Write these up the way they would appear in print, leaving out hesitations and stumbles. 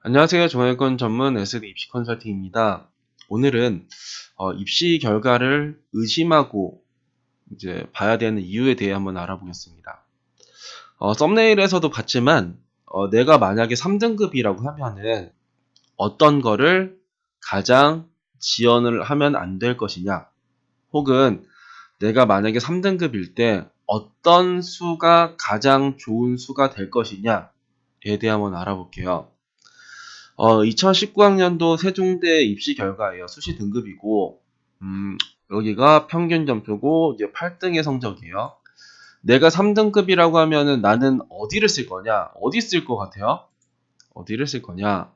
안녕하세요. 중앙일권 전문 SD 입시 컨설팅입니다. 오늘은 입시 결과를 의심하고 이제 봐야 되는 이유에 대해 한번 알아보겠습니다. 썸네일에서도 봤지만 내가 만약에 3등급이라고 하면은 어떤 거를 가장 지원을 하면 안 될 것이냐, 혹은 내가 만약에 3등급일 때 어떤 수가 가장 좋은 수가 될 것이냐에 대해 한번 알아볼게요. 2019학년도 세종대 입시 결과예요. 수시 등급이고, 여기가 평균 점수고, 이제 8등의 성적이에요. 내가 3등급이라고 하면은 나는 어디를 쓸 거냐? 어디 쓸 것 같아요? 어디를 쓸 거냐?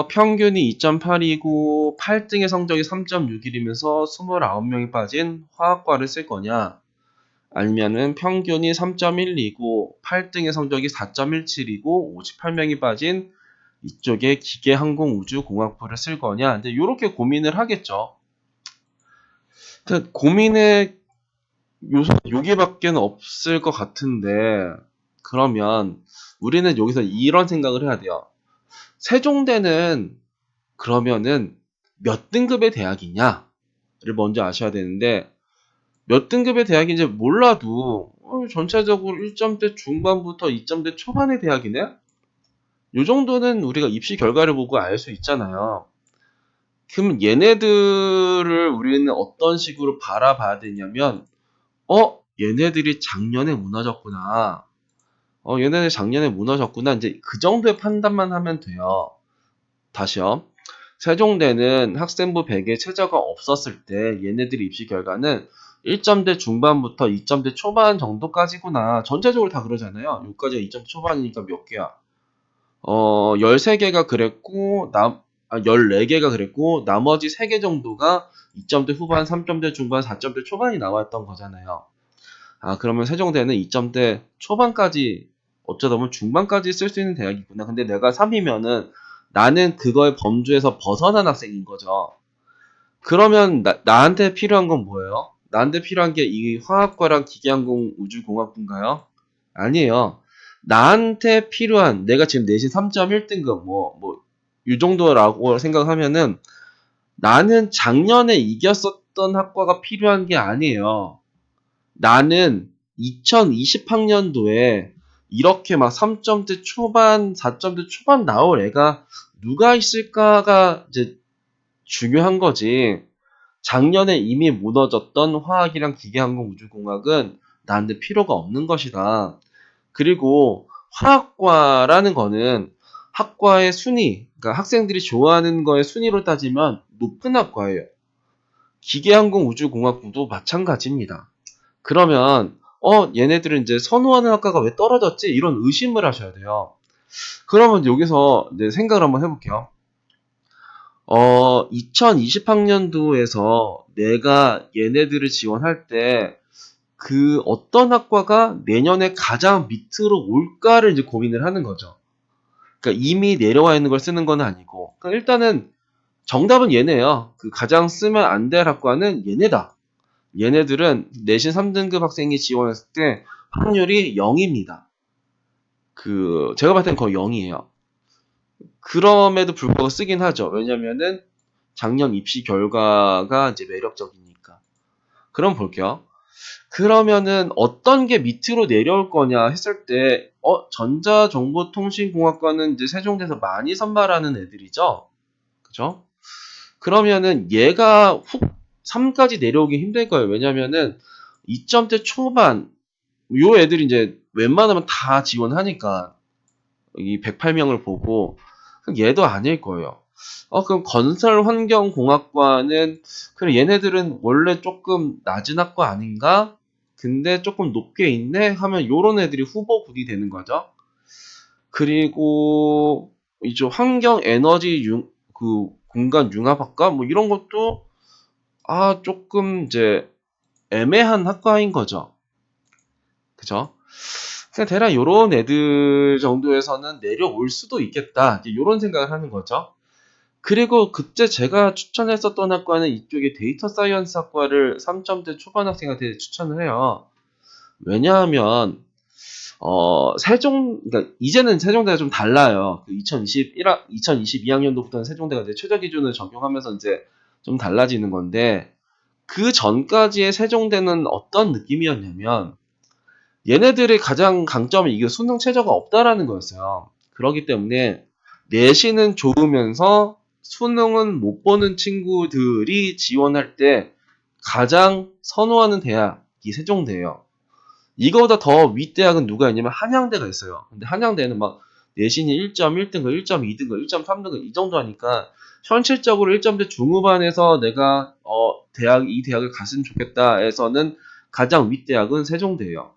평균이 2.8이고, 8등의 성적이 3.61이면서 29명이 빠진 화학과를 쓸 거냐? 아니면은 평균이 3.12고, 8등의 성적이 4.17이고, 58명이 빠진 이쪽에 기계항공우주공학부를 쓸 거냐? 근데 이렇게 고민을 하겠죠. 근데 고민의 요소 여기밖에 없을 것 같은데, 그러면 우리는 여기서 이런 생각을 해야 돼요. 세종대는 그러면은 몇 등급의 대학이냐를 먼저 아셔야 되는데, 몇 등급의 대학인지 몰라도 전체적으로 1점대 중반부터 2점대 초반의 대학이네? 요 정도는 우리가 입시 결과를 보고 알 수 있잖아요. 그럼 얘네들을 우리는 어떤 식으로 바라봐야 되냐면, 얘네들이 작년에 무너졌구나. 얘네들 작년에 무너졌구나. 이제 그 정도의 판단만 하면 돼요. 다시요. 세종대는 학생부 100에 최저가 없었을 때 얘네들의 입시 결과는 1점대 중반부터 2점대 초반 정도까지구나. 전체적으로 다 그러잖아요. 여기까지가 2점대 초반이니까 몇 개야? 13개가 그랬고, 14개가 그랬고, 나머지 3개 정도가 2점대 후반, 3점대 중반, 4점대 초반이 나왔던 거잖아요. 그러면 세종대는 2점대 초반까지, 어쩌다 보면 중반까지 쓸 수 있는 대학이구나. 근데 내가 3이면은 나는 그거의 범주에서 벗어난 학생인 거죠. 그러면 나한테 필요한 건 뭐예요? 나한테 필요한 게 이 화학과랑 기계항공 우주공학부인가요? 아니에요. 나한테 필요한, 내가 지금 내신 3.1등급, 이 정도라고 생각하면은 나는 작년에 이겼었던 학과가 필요한 게 아니에요. 나는 2020학년도에 이렇게 막 3점대 초반, 4점대 초반 나올 애가 누가 있을까가 이제 중요한 거지. 작년에 이미 무너졌던 화학이랑 기계항공우주공학은 나한테 필요가 없는 것이다. 그리고 화학과라는 거는 학과의 순위, 그러니까 학생들이 좋아하는 거의 순위로 따지면 높은 학과예요. 기계항공우주공학부도 마찬가지입니다. 그러면 얘네들은 이제 선호하는 학과가 왜 떨어졌지? 이런 의심을 하셔야 돼요. 그러면 여기서 이제 생각을 한번 해볼게요. 2020학년도에서 내가 얘네들을 지원할 때 그 어떤 학과가 내년에 가장 밑으로 올까를 이제 고민을 하는 거죠. 그러니까 이미 내려와 있는 걸 쓰는 건 아니고. 그러니까 일단은 정답은 얘네예요. 그 가장 쓰면 안 될 학과는 얘네다. 얘네들은 내신 3등급 학생이 지원했을 때 확률이 0입니다. 제가 봤을 땐 거의 0이에요. 그럼에도 불구하고 쓰긴 하죠. 왜냐면은 작년 입시 결과가 이제 매력적이니까. 그럼 볼게요. 그러면은 어떤 게 밑으로 내려올 거냐 했을 때, 전자정보통신공학과는 이제 세종대에서 많이 선발하는 애들이죠. 그죠? 그러면은 얘가 3까지 내려오기 힘들 거예요. 왜냐면은 2점대 초반, 요 애들이 이제 웬만하면 다 지원하니까, 이 108명을 보고, 얘도 아닐 거예요. 그럼 건설환경공학과는, 그래, 얘네들은 원래 조금 낮은 학과 아닌가? 근데 조금 높게 있네? 하면 요런 애들이 후보군이 되는 거죠. 그리고, 이제 환경에너지 공간융합학과? 뭐 이런 것도, 조금 이제 애매한 학과인 거죠. 그죠? 그냥 대략 요런 애들 정도에서는 내려올 수도 있겠다. 이제 요런 생각을 하는 거죠. 그리고 그때 제가 추천했었던 학과는 이쪽에 데이터 사이언스 학과를 3점대 초반 학생한테 추천을 해요. 왜냐하면 그러니까 이제는 세종대가 좀 달라요. 그 2022학년도부터는 세종대가 이제 최저 기준을 적용하면서 이제 좀 달라지는 건데, 그 전까지의 세종대는 어떤 느낌이었냐면, 얘네들의 가장 강점이 이게 수능 최저가 없다라는 거였어요. 그렇기 때문에 내신은 좋으면서 수능은 못 보는 친구들이 지원할 때 가장 선호하는 대학이 세종대예요. 이거보다 더 윗대학은 누가 있냐면 한양대가 있어요. 근데 한양대는 막 내신이 1.1등급, 1.2등급, 1.3등급 이 정도 하니까 현실적으로 1점대 중후반에서 내가 이 대학을 갔으면 좋겠다 해서는 가장 윗대학은 세종대예요.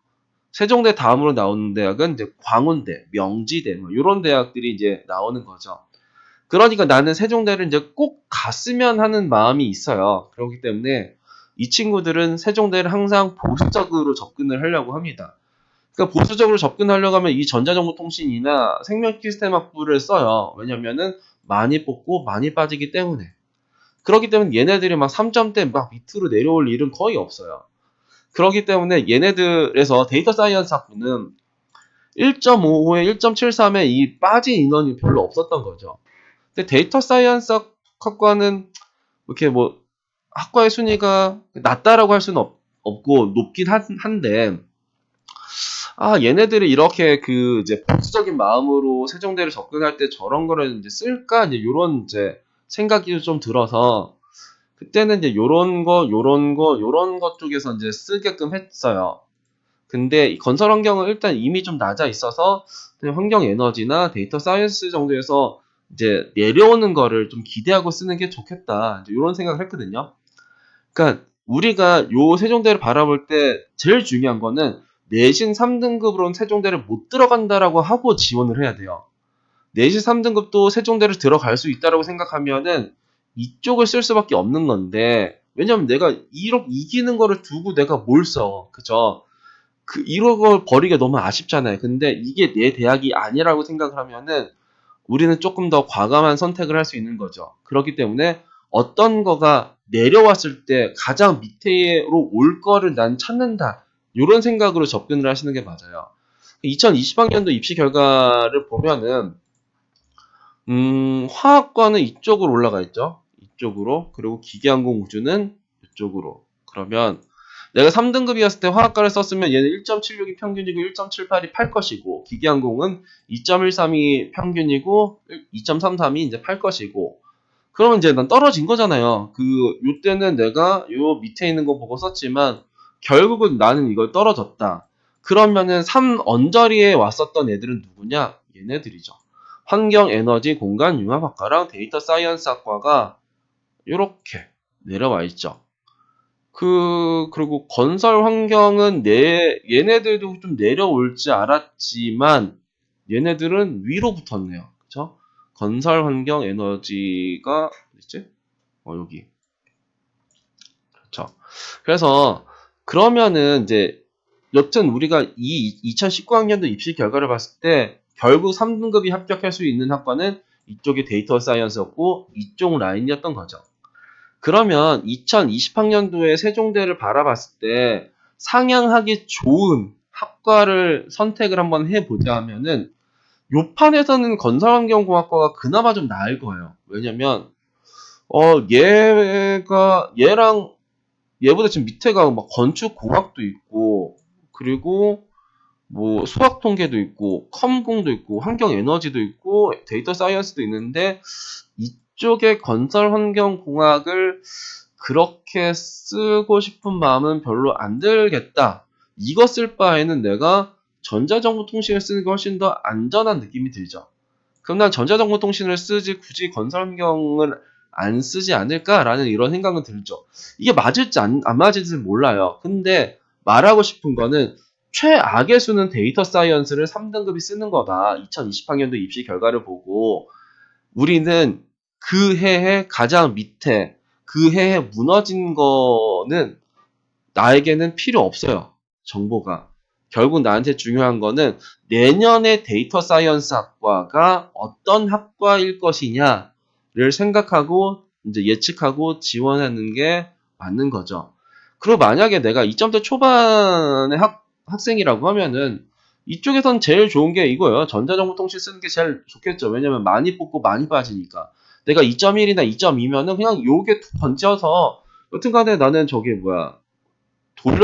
세종대 다음으로 나오는 대학은 이제 광운대, 명지대 뭐 이런 대학들이 이제 나오는 거죠. 그러니까 나는 세종대를 이제 꼭 갔으면 하는 마음이 있어요. 그렇기 때문에 이 친구들은 세종대를 항상 보수적으로 접근을 하려고 합니다. 그러니까 보수적으로 접근하려고 하면 이 전자정보통신이나 생명시스템학부를 써요. 왜냐면은 많이 뽑고 많이 빠지기 때문에. 그렇기 때문에 얘네들이 막 3점대 막 밑으로 내려올 일은 거의 없어요. 그렇기 때문에 얘네들에서 데이터 사이언스 학부는 1.55에 1.73에 이 빠진 인원이 별로 없었던 거죠. 근데 데이터 사이언스 학과는 이렇게 뭐 학과의 순위가 낮다라고 할 수는 없고 높긴 한데, 얘네들이 이렇게 그 이제 보수적인 마음으로 세종대를 접근할 때 저런 거를 이제 쓸까 이제 요런 이제 생각이 좀 들어서, 그때는 이제 요런 거 쪽에서 이제 쓰게끔 했어요. 근데 이 건설 환경은 일단 이미 좀 낮아 있어서 환경 에너지나 데이터 사이언스 정도에서 이제 내려오는 거를 좀 기대하고 쓰는 게 좋겠다. 이제 이런 생각을 했거든요. 그러니까 우리가 요 세종대를 바라볼 때 제일 중요한 거는 내신 3등급으로는 세종대를 못 들어간다라고 하고 지원을 해야 돼요. 내신 3등급도 세종대를 들어갈 수 있다라고 생각하면은 이쪽을 쓸 수밖에 없는 건데, 왜냐면 내가 이기는 거를 두고 내가 뭘 써. 그죠? 이런 걸 버리기가 너무 아쉽잖아요. 근데 이게 내 대학이 아니라고 생각을 하면은 우리는 조금 더 과감한 선택을 할 수 있는 거죠. 그렇기 때문에 어떤 거가 내려왔을 때 가장 밑으로 올 거를 난 찾는다. 이런 생각으로 접근을 하시는 게 맞아요. 2020학년도 입시 결과를 보면은 화학과는 이쪽으로 올라가 있죠. 이쪽으로. 그리고 기계항공우주는 이쪽으로. 그러면 내가 3등급이었을 때 화학과를 썼으면 얘는 1.76이 평균이고 1.78이 팔 것이고, 기계항공은 2.13이 평균이고 2.33이 이제 팔 것이고, 그러면 이제 난 떨어진 거잖아요. 요때는 내가 요 밑에 있는 거 보고 썼지만 결국은 나는 이걸 떨어졌다. 그러면은 3 언저리에 왔었던 애들은 누구냐? 얘네들이죠. 환경, 에너지, 공간, 융합학과랑 데이터 사이언스 학과가 이렇게 내려와 있죠. 그리고 건설 환경은 얘네들도 좀 내려올지 알았지만 얘네들은 위로 붙었네요. 그쵸? 건설 환경 에너지가 어딨지? 여기. 그렇죠. 그래서 그러면은 이제 여튼 우리가 이 2019학년도 입시 결과를 봤을 때 결국 3등급이 합격할 수 있는 학과는 이쪽이 데이터 사이언스였고 이쪽 라인이었던 거죠. 그러면 2020학년도에 세종대를 바라봤을 때 상향하기 좋은 학과를 선택을 한번 해보자 하면은 요 판에서는 건설환경공학과가 그나마 좀 나을 거예요. 왜냐면 얘랑 얘보다 지금 밑에가 막 건축공학도 있고, 그리고 뭐 수학통계도 있고 컴공도 있고 환경에너지도 있고 데이터 사이언스도 있는데, 이쪽에 건설환경공학을 그렇게 쓰고 싶은 마음은 별로 안 들겠다. 이거 쓸 바에는 내가 전자정보통신을 쓰는 게 훨씬 더 안전한 느낌이 들죠. 그럼 난 전자정보통신을 쓰지 굳이 건설환경을 안 쓰지 않을까라는 이런 생각은 들죠. 이게 맞을지 안 맞을지는 몰라요. 근데 말하고 싶은 거는 최악의 수는 데이터 사이언스를 3등급이 쓰는 거다. 2020학년도 입시 결과를 보고 우리는 그 해에 가장 밑에, 그 해에 무너진 거는 나에게는 필요 없어요. 정보가. 결국 나한테 중요한 거는 내년에 데이터 사이언스 학과가 어떤 학과일 것이냐를 생각하고 이제 예측하고 지원하는 게 맞는 거죠. 그리고 만약에 내가 2점대 초반의 학생이라고 하면은 이쪽에선 제일 좋은 게 이거예요. 전자정보통신 쓰는 게 제일 좋겠죠. 왜냐면 많이 뽑고 많이 빠지니까. 내가 2.1이나 2.2면은 그냥 요게 툭 던져서 여튼간에 나는 저기 뭐야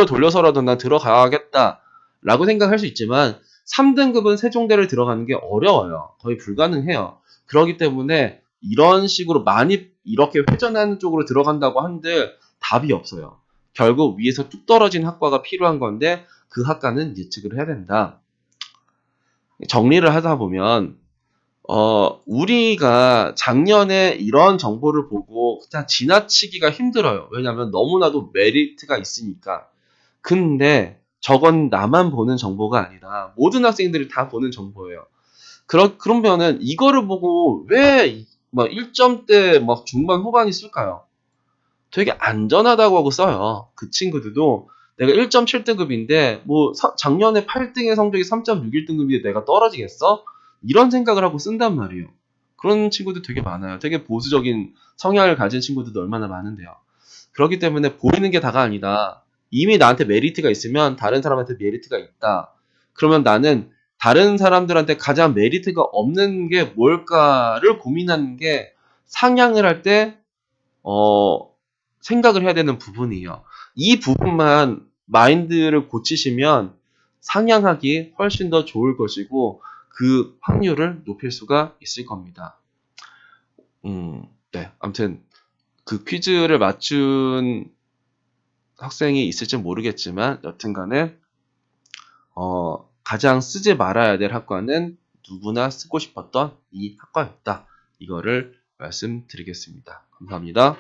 돌려서라도 난 들어가겠다라고 생각할 수 있지만 3등급은 세종대를 들어가는 게 어려워요. 거의 불가능해요. 그렇기 때문에 이런 식으로 많이 이렇게 회전하는 쪽으로 들어간다고 한들 답이 없어요. 결국 위에서 뚝 떨어진 학과가 필요한 건데 그 학과는 예측을 해야 된다. 정리를 하다 보면 우리가 작년에 이런 정보를 보고 그냥 지나치기가 힘들어요. 왜냐하면 너무나도 메리트가 있으니까. 근데 저건 나만 보는 정보가 아니라 모든 학생들이 다 보는 정보예요. 그러면은 이거를 보고 왜 막 1점대 막 중반 후반이 쓸까요? 되게 안전하다고 하고 써요. 그 친구들도 내가 1.7등급인데 뭐 작년에 8등의 성적이 3.61등급인데 내가 떨어지겠어? 이런 생각을 하고 쓴단 말이에요. 그런 친구들 되게 많아요. 되게 보수적인 성향을 가진 친구들도 얼마나 많은데요. 그렇기 때문에 보이는 게 다가 아니다. 이미 나한테 메리트가 있으면 다른 사람한테 메리트가 있다. 그러면 나는 다른 사람들한테 가장 메리트가 없는 게 뭘까를 고민하는 게 상향을 할 때 생각을 해야 되는 부분이에요. 이 부분만 마인드를 고치시면 상향하기 훨씬 더 좋을 것이고 그 확률을 높일 수가 있을 겁니다. 네. 아무튼 그 퀴즈를 맞춘 학생이 있을지 모르겠지만 여튼간에 가장 쓰지 말아야 될 학과는 누구나 쓰고 싶었던 이 학과였다. 이거를 말씀드리겠습니다. 감사합니다.